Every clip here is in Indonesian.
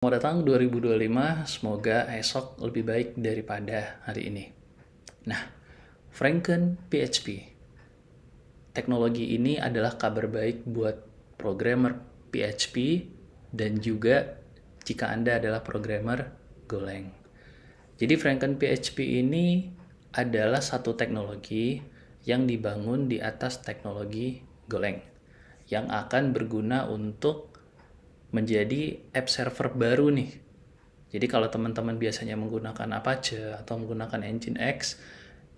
Selamat datang 2025, semoga esok lebih baik daripada hari ini. Nah, Franken PHP. Teknologi ini adalah kabar baik buat programmer PHP dan juga jika Anda adalah programmer Golang. Jadi Franken PHP ini adalah satu teknologi yang dibangun di atas teknologi Golang yang akan berguna untuk menjadi app server baru nih. Jadi kalau teman-teman biasanya menggunakan Apache atau menggunakan Nginx,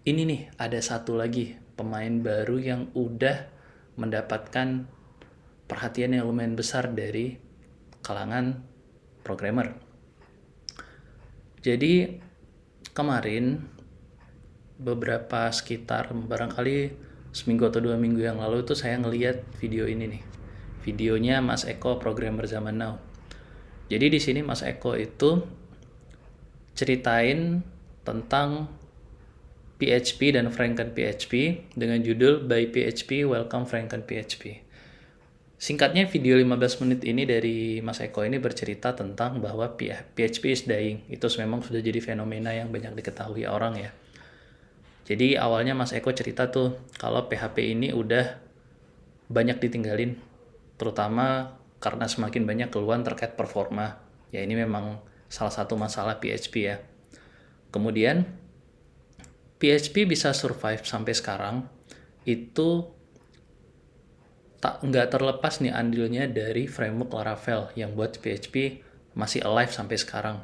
ini nih ada satu lagi pemain baru yang udah mendapatkan perhatian yang lumayan besar dari kalangan programmer. Jadi kemarin beberapa sekitar barangkali seminggu atau 2 minggu yang lalu itu saya ngeliat video ini nih. Videonya Mas Eko, programmer zaman now. Jadi di sini Mas Eko itu ceritain tentang PHP dan Franken PHP dengan judul By PHP Welcome Franken PHP. Singkatnya video 15 menit ini dari Mas Eko ini bercerita tentang bahwa PHP is dying. Itu memang sudah jadi fenomena yang banyak diketahui orang ya. Jadi awalnya Mas Eko cerita tuh kalau PHP ini udah banyak ditinggalin, terutama karena semakin banyak keluhan terkait performa. Ya ini memang salah satu masalah PHP ya. Kemudian PHP bisa survive sampai sekarang itu nggak terlepas nih andilnya dari framework Laravel yang buat PHP masih alive sampai sekarang.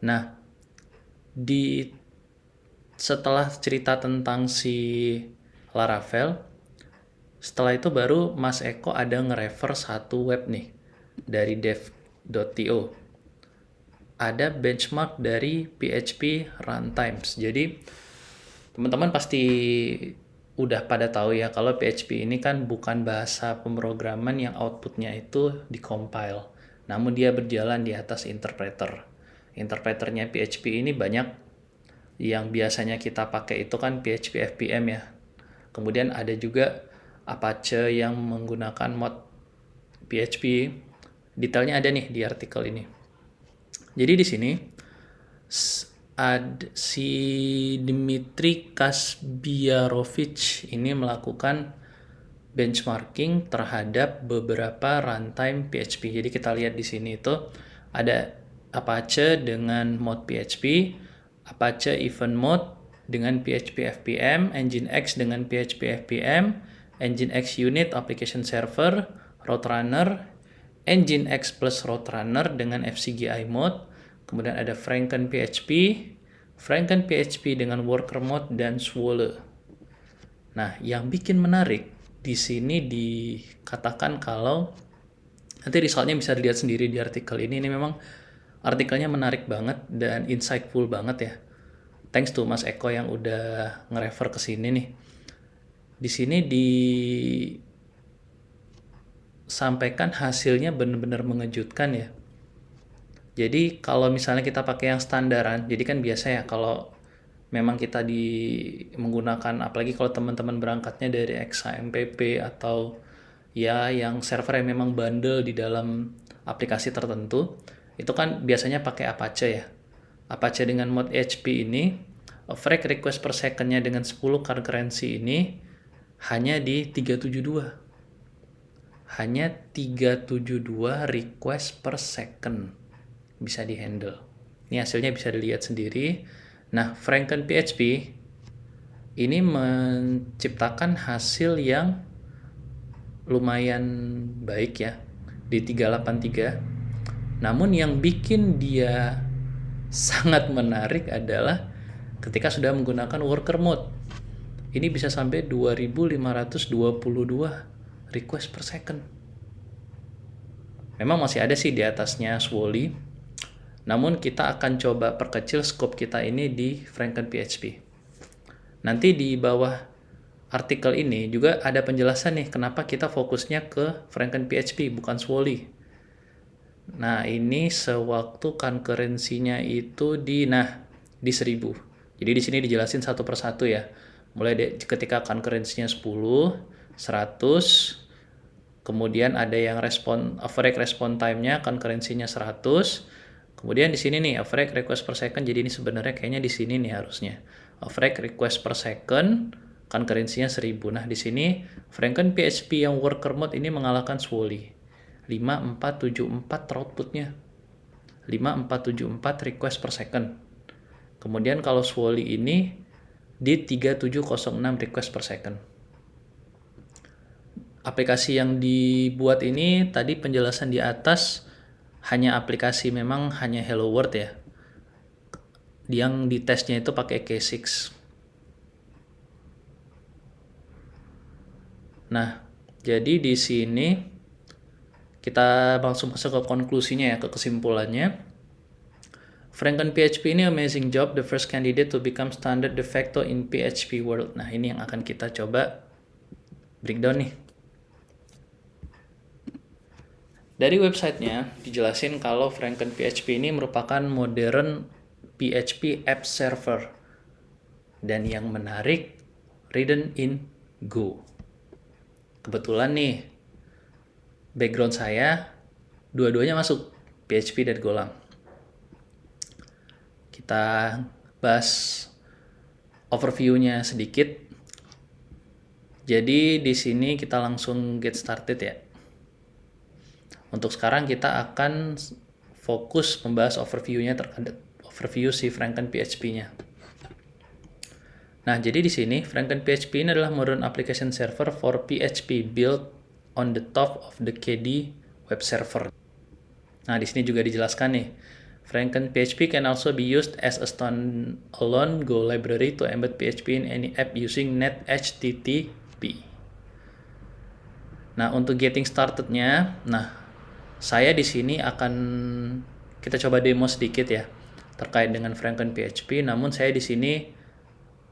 Nah, setelah cerita tentang si Laravel, setelah itu baru Mas Eko ada nge-refer satu web nih dari dev.to. Ada benchmark dari PHP runtimes. Jadi teman-teman pasti udah pada tahu ya kalau PHP ini kan bukan bahasa pemrograman yang outputnya itu dikompil, namun dia berjalan di atas interpreter. Interpreternya PHP ini banyak, yang biasanya kita pakai itu kan PHP FPM ya. Kemudian ada juga Apache yang menggunakan mod PHP. Detailnya ada nih di artikel ini. Jadi di sini si Dmitry Kasbiarovich ini melakukan benchmarking terhadap beberapa runtime PHP. Jadi kita lihat di sini itu ada Apache dengan mod PHP, Apache Event Mode dengan PHP FPM, Nginx dengan PHP FPM, Nginx Unit Application Server, Roadrunner, Nginx plus Roadrunner dengan FCGI mode, kemudian ada Franken PHP dengan Worker mode dan Swole. Nah, yang bikin menarik di sini dikatakan kalau nanti resultnya bisa dilihat sendiri di artikel ini. Ini memang artikelnya menarik banget dan insightful banget ya. Thanks to Mas Eko yang udah nge-refer ke sini nih. Di sini disampaikan hasilnya benar-benar mengejutkan ya. Jadi kalau misalnya kita pakai yang standaran, jadi kan biasa ya kalau memang kita menggunakan, apalagi kalau teman-teman berangkatnya dari XAMPP atau ya yang server yang memang bundle di dalam aplikasi tertentu, itu kan biasanya pakai Apache ya. Apache dengan mod HP ini, frag request per second-nya dengan 10 concurrency ini hanya di 372. Hanya 372 request per second bisa dihandle. Ini hasilnya bisa dilihat sendiri. Nah, Franken PHP ini menciptakan hasil yang lumayan baik ya di 383. Namun yang bikin dia sangat menarik adalah ketika sudah menggunakan worker mode. Ini bisa sampai 2522 request per second. Memang masih ada sih di atasnya Swole. Namun kita akan coba perkecil scope kita ini di Franken PHP. Nanti di bawah artikel ini juga ada penjelasan nih kenapa kita fokusnya ke Franken PHP bukan Swole. Nah, ini sewaktu concurrency-nya itu di 1000. Jadi di sini dijelasin satu persatu ya. Mulai ketika concurrency-nya 10, 100, Kemudian ada yang average response time-nya, concurrency-nya 100. Kemudian di sini nih average request per second. Jadi ini sebenarnya kayaknya di sini nih harusnya. Average request per second, concurrency-nya 1000. Nah, di sini Franken PHP yang worker mode ini mengalahkan Swolly. 5474 throughput-nya. 5474 request per second. Kemudian kalau Swolly ini di 3706 request per second. Aplikasi yang dibuat ini tadi penjelasan di atas hanya aplikasi memang hanya Hello World ya. Yang di tesnya itu pakai K6. Nah, jadi di sini kita langsung masuk ke konklusinya ya, ke kesimpulannya. Franken PHP ini amazing job, the first candidate to become standard de facto in PHP world. Nah, ini yang akan kita coba breakdown nih. Dari websitenya dijelasin kalau Franken PHP ini merupakan modern PHP app server. Dan yang menarik, written in Go. Kebetulan nih, background saya dua-duanya masuk PHP dan Golang. Kita bahas overview-nya sedikit. Jadi di sini kita langsung get started ya. Untuk sekarang kita akan fokus membahas overview-nya terhadap overview si Franken PHP-nya. Nah, jadi di sini Franken PHP ini adalah modern application server for PHP built on the top of the KDE web server. Nah, di sini juga dijelaskan nih, Franken PHP can also be used as a standalone Go library to embed PHP in any app using net HTTP. Nah, untuk getting started-nya, saya di sini akan kita coba demo sedikit ya terkait dengan Franken PHP. Namun saya di sini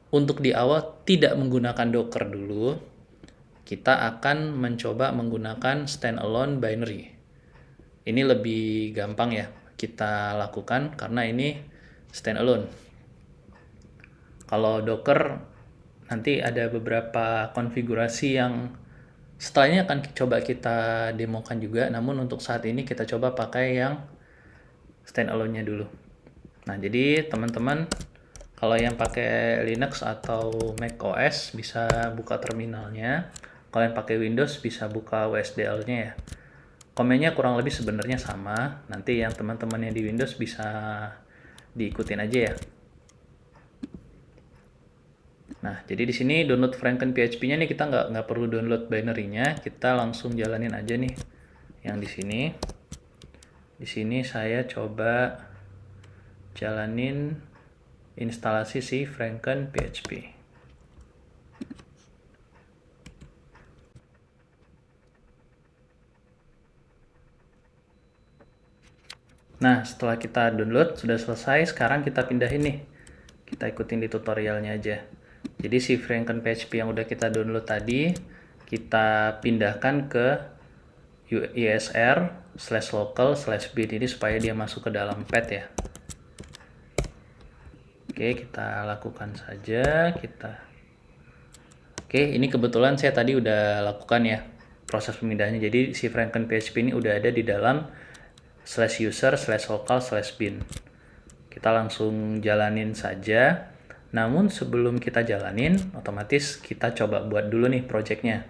untuk di awal tidak menggunakan Docker dulu. Kita akan mencoba menggunakan standalone binary. Ini lebih gampang ya kita lakukan karena ini standalone. Kalau Docker nanti ada beberapa konfigurasi yang setelahnya akan coba kita demokan juga, namun untuk saat ini kita coba pakai yang standalone-nya dulu. Nah, jadi teman-teman kalau yang pakai Linux atau Mac OS bisa buka terminalnya. Kalau yang pakai Windows bisa buka WSDL-nya ya. Komennya kurang lebih sebenarnya sama. Nanti yang teman-teman yang di Windows bisa diikutin aja ya. Nah, jadi di sini download Franken PHP-nya nih kita nggak perlu download binary-nya, kita langsung jalanin aja nih yang di sini. Di sini saya coba jalanin instalasi si Franken PHP. Nah, setelah kita download sudah selesai, sekarang kita pindahin nih. Kita ikutin di tutorialnya aja. Jadi si Franken PHP yang udah kita download tadi, kita pindahkan ke ISR/local/bin ini supaya dia masuk ke dalam pad ya. Oke, kita lakukan saja. Oke, ini kebetulan saya tadi udah lakukan ya proses pemindahannya. Jadi si Franken PHP ini udah ada di dalam /user/local/bin. Kita langsung jalanin saja. Namun sebelum kita jalanin, otomatis kita coba buat dulu nih projectnya.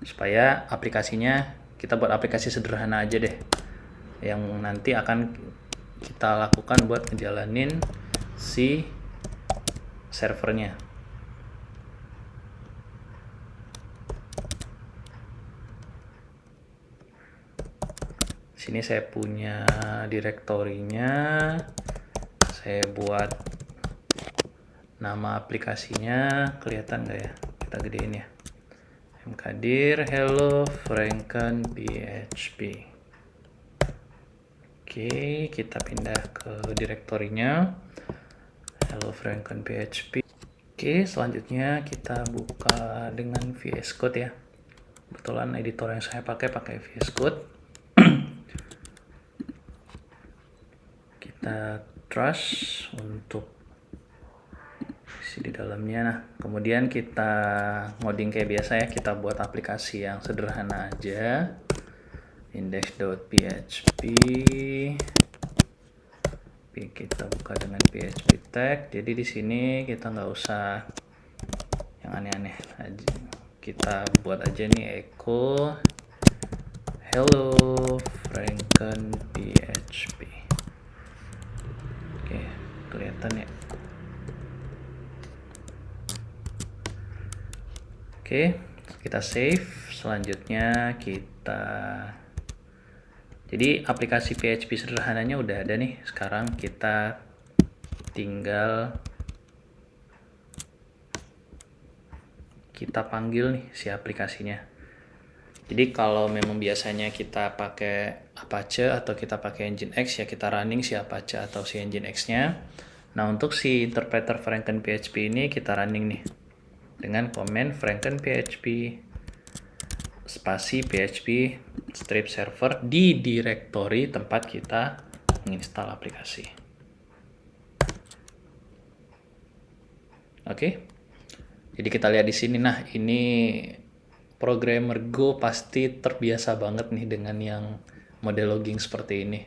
Supaya aplikasinya, kita buat aplikasi sederhana aja deh. Yang nanti akan kita lakukan buat ngejalanin si servernya. Sini saya punya direktorinya. Saya buat nama aplikasinya, kelihatan nggak ya? Kita gedein ya. mkdir hello Franken PHP. Oke, kita pindah ke direktorinya hello Franken PHP. Oke, selanjutnya kita buka dengan VS Code ya. Kebetulan editor yang saya pakai VS Code. Kita trust untuk di dalamnya. Nah, kemudian kita ngoding kayak biasa ya, kita buat aplikasi yang sederhana aja. Index.php, kita buka dengan PHP tag. Jadi di sini kita nggak usah yang aneh-aneh aja. Kita buat aja nih echo hello Franken PHP. Oke, kelihatan ya. Oke, kita save. Selanjutnya jadi aplikasi PHP sederhananya udah ada nih. Sekarang kita tinggal kita panggil nih si aplikasinya. Jadi kalau memang biasanya kita pakai Apache atau kita pakai Nginx, ya kita running si Apache atau si Nginx-nya. Nah, untuk si interpreter Franken PHP ini kita running nih dengan command Franken PHP spasi PHP strip server di directory tempat kita menginstal aplikasi. Oke. Jadi kita lihat di sini. Nah, ini programmer Go pasti terbiasa banget nih dengan yang model logging seperti ini.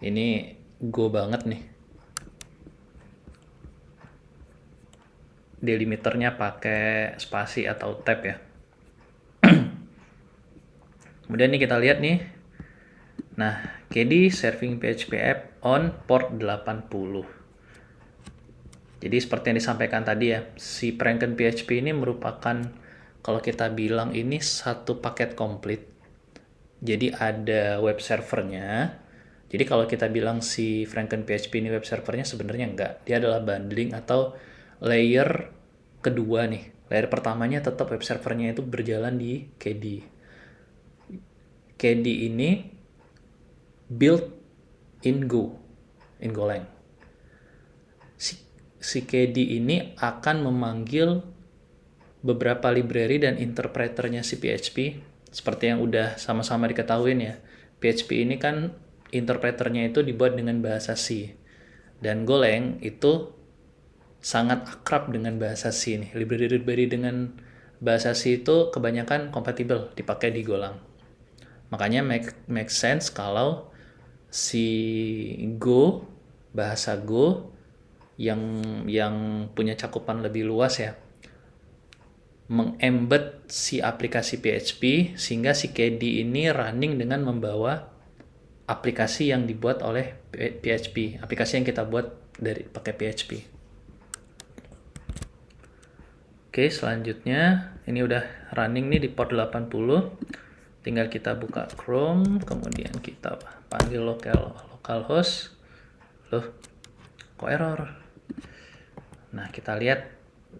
Ini Go banget nih. Delimiternya pakai spasi atau tab ya. Kemudian nih kita lihat nih. Nah, KD serving PHP app on port 80. Jadi seperti yang disampaikan tadi ya, si Franken PHP ini merupakan, kalau kita bilang ini satu paket komplit. Jadi ada web servernya. Jadi kalau kita bilang si Franken PHP ini web servernya, sebenarnya enggak. Dia adalah bundling atau layer kedua nih. Layer pertamanya tetap web servernya itu berjalan di KD. KD ini build in Go, in Golang. Si KD ini akan memanggil beberapa library dan interpreternya si PHP, seperti yang udah sama-sama diketahui ya. PHP ini kan interpreternya itu dibuat dengan bahasa C, dan Golang itu sangat akrab dengan bahasa C nih. Library dengan bahasa C itu kebanyakan kompatibel dipakai di Golang. Makanya make sense kalau si Go, bahasa Go yang punya cakupan lebih luas ya, mengembed si aplikasi PHP sehingga si KD ini running dengan membawa aplikasi yang dibuat oleh PHP, aplikasi yang kita buat dari pakai PHP. Oke, selanjutnya ini udah running nih di port 80. Tinggal kita buka Chrome, kemudian kita panggil localhost. Loh, kok error? Nah, kita lihat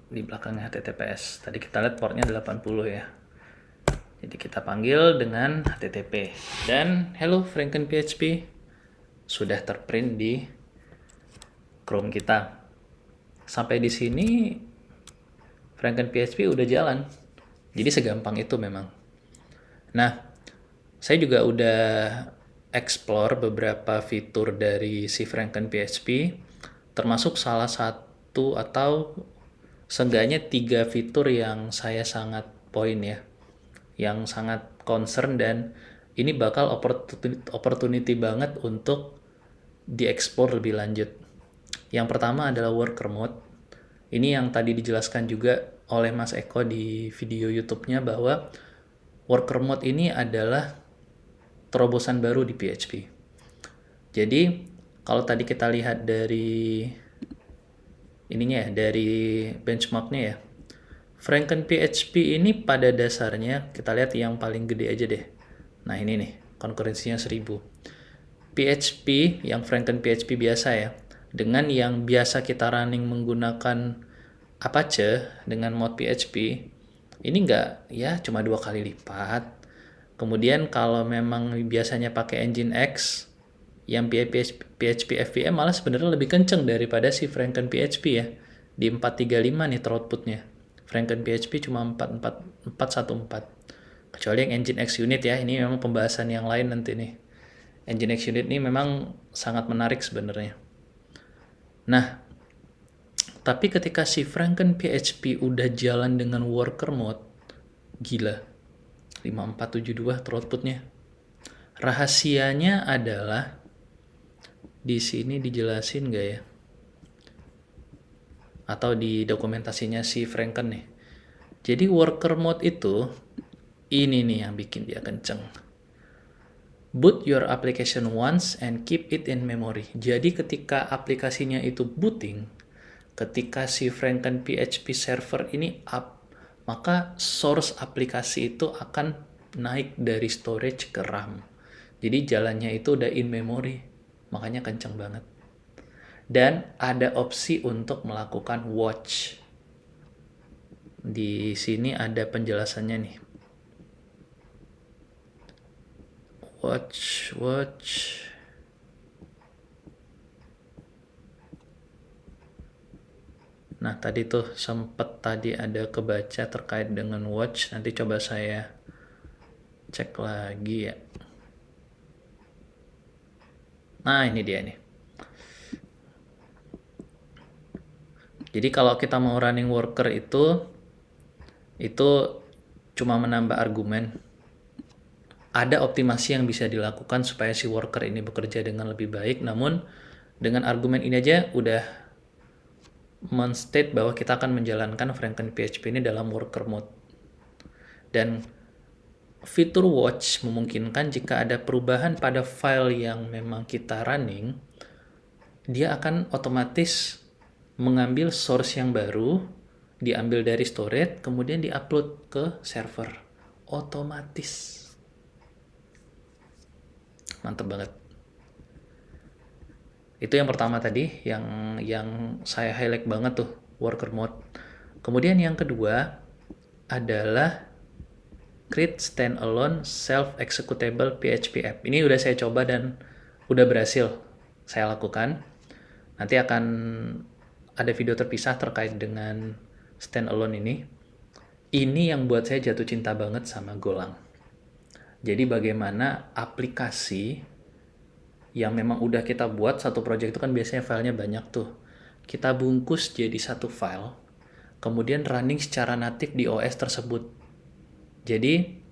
di belakangnya HTTPS. Tadi kita lihat portnya 80 ya. Jadi kita panggil dengan HTTP. Dan hello Franken PHP sudah terprint di Chrome kita. Sampai di sini Franken PHP udah jalan. Jadi segampang itu memang. Nah, saya juga udah explore beberapa fitur dari si Franken PHP, termasuk salah satu atau seenggaknya 3 fitur yang saya sangat poin ya, yang sangat concern, dan ini bakal opportunity banget untuk dieksplor lebih lanjut. Yang pertama adalah worker mode. Ini yang tadi dijelaskan juga oleh Mas Eko di video YouTube-nya, bahwa worker mode ini adalah terobosan baru di PHP. Jadi kalau tadi kita lihat dari ininya ya, dari benchmarknya ya, Franken PHP ini pada dasarnya kita lihat yang paling gede aja deh. Nah ini nih, konkurensinya 1000. PHP yang Franken PHP biasa ya, dengan yang biasa kita running menggunakan Apache dengan mod PHP, ini enggak ya, cuma 2 kali lipat. Kemudian kalau memang biasanya pakai Nginx, yang PHP FVM malah sebenarnya lebih kenceng daripada si Franken PHP ya. Di 435 nih throughputnya. Franken PHP cuma 414. Kecuali yang Nginx unit ya, ini memang pembahasan yang lain nanti nih. Nginx unit ini memang sangat menarik sebenarnya. Nah, Tapi ketika si Franken PHP udah jalan dengan worker mode, gila. 5472 throughputnya. Rahasianya adalah di sini dijelasin nggak ya? Atau di dokumentasinya si Franken nih. Jadi worker mode itu ini nih yang bikin dia kenceng. Boot your application once and keep it in memory. Jadi ketika aplikasinya itu booting, ketika si Franken PHP server ini up, maka source aplikasi itu akan naik dari storage ke RAM. Jadi jalannya itu udah in memory, makanya kenceng banget. Dan ada opsi untuk melakukan watch. Di sini ada penjelasannya nih. Watch. Nah, tadi tuh sempet tadi ada kebaca terkait dengan watch. Nanti coba saya cek lagi ya. Nah, ini dia nih. Jadi kalau kita mau running worker itu cuma menambah argumen. Ada optimasi yang bisa dilakukan supaya si worker ini bekerja dengan lebih baik, namun dengan argumen ini aja udah men-state bahwa kita akan menjalankan Franken PHP ini dalam worker mode. Dan fitur watch memungkinkan jika ada perubahan pada file yang memang kita running, dia akan otomatis mengambil source yang baru, diambil dari storage, kemudian diupload ke server. Otomatis. Mantap banget. Itu yang pertama tadi, yang saya highlight banget tuh, worker mode. Kemudian yang kedua adalah create standalone self-executable PHP app. Ini udah saya coba dan udah berhasil saya lakukan. Nanti akan ada video terpisah terkait dengan standalone ini. Ini yang buat saya jatuh cinta banget sama Golang. Jadi bagaimana aplikasi yang memang udah kita buat, satu project itu kan biasanya filenya banyak tuh. Kita bungkus jadi satu file, kemudian running secara natif di OS tersebut. Jadi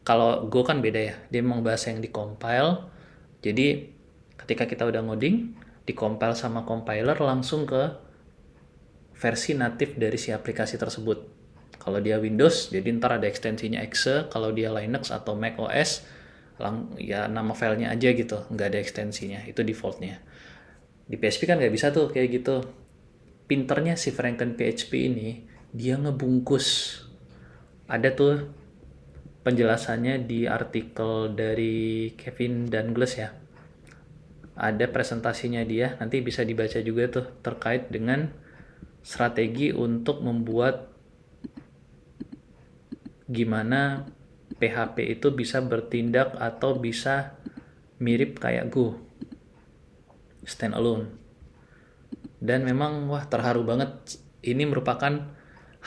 kalau Go kan beda ya, dia memang bahasa yang di-compile. Jadi ketika kita udah ngoding, di-compile sama compiler langsung ke versi natif dari si aplikasi tersebut. Kalau dia Windows, jadi ntar ada ekstensinya exe. Kalau dia Linux atau Mac OS, ya nama filenya aja gitu, nggak ada ekstensinya, itu defaultnya. Di PHP kan nggak bisa tuh kayak gitu. Pinternya si Franken PHP ini, dia ngebungkus. Ada tuh penjelasannya di artikel dari Kevin Dangles ya. Ada presentasinya dia, nanti bisa dibaca juga tuh terkait dengan strategi untuk membuat gimana PHP itu bisa bertindak atau bisa mirip kayak Go standalone. Dan memang wah terharu banget, ini merupakan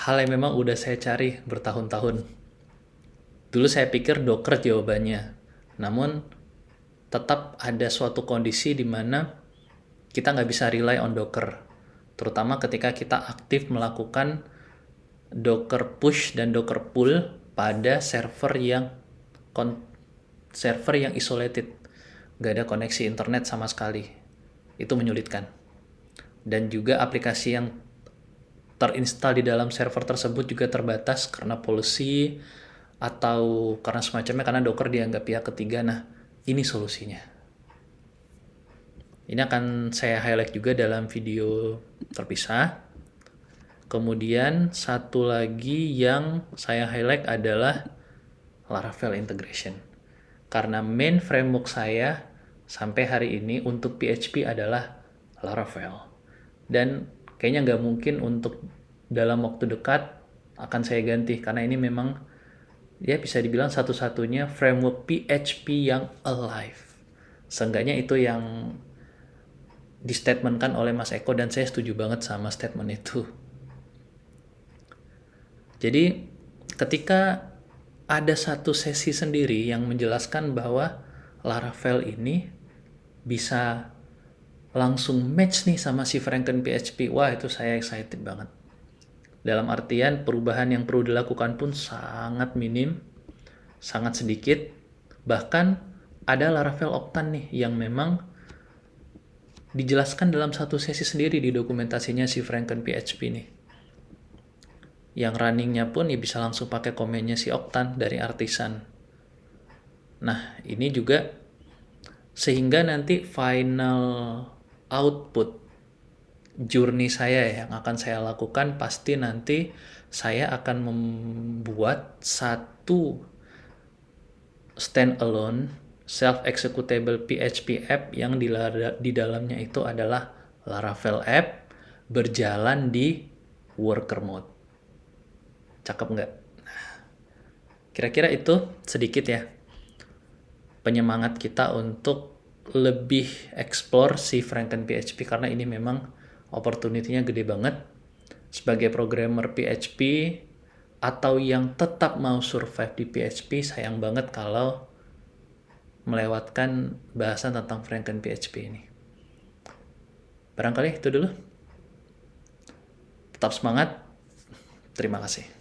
hal yang memang udah saya cari bertahun-tahun. Dulu saya pikir Docker jawabannya, namun tetap ada suatu kondisi di mana kita nggak bisa rely on Docker, terutama ketika kita aktif melakukan Docker push dan Docker pull pada server yang isolated, nggak ada koneksi internet sama sekali. Itu menyulitkan. Dan juga aplikasi yang terinstall di dalam server tersebut juga terbatas karena policy atau karena semacamnya, karena Docker dianggap pihak ketiga. Nah, ini solusinya. Ini akan saya highlight juga dalam video terpisah. Kemudian satu lagi yang saya highlight adalah Laravel integration. Karena main framework saya sampai hari ini untuk PHP adalah Laravel. Dan kayaknya nggak mungkin untuk dalam waktu dekat akan saya ganti, karena ini memang ya bisa dibilang satu-satunya framework PHP yang alive. Seenggaknya itu yang di-statementkan oleh Mas Eko, dan saya setuju banget sama statement itu. Jadi ketika ada satu sesi sendiri yang menjelaskan bahwa Laravel ini bisa langsung match nih sama si Franken PHP. Wah, itu saya excited banget. Dalam artian perubahan yang perlu dilakukan pun sangat minim, sangat sedikit. Bahkan ada Laravel Octane nih yang memang dijelaskan dalam satu sesi sendiri di dokumentasinya si Franken PHP nih. Yang runningnya pun ya bisa langsung pakai komennya si Octane dari Artisan. Nah, ini juga sehingga nanti final output journey saya yang akan saya lakukan pasti nanti saya akan membuat satu standalone self-executable PHP app yang di dalamnya itu adalah Laravel app berjalan di worker mode. Cakep nggak? Kira-kira itu sedikit ya penyemangat kita untuk lebih explore si Franken PHP karena ini memang opportunity-nya gede banget. Sebagai programmer PHP atau yang tetap mau survive di PHP, sayang banget kalau melewatkan bahasan tentang Franken PHP ini. Barangkali itu dulu. Tetap semangat. Terima kasih.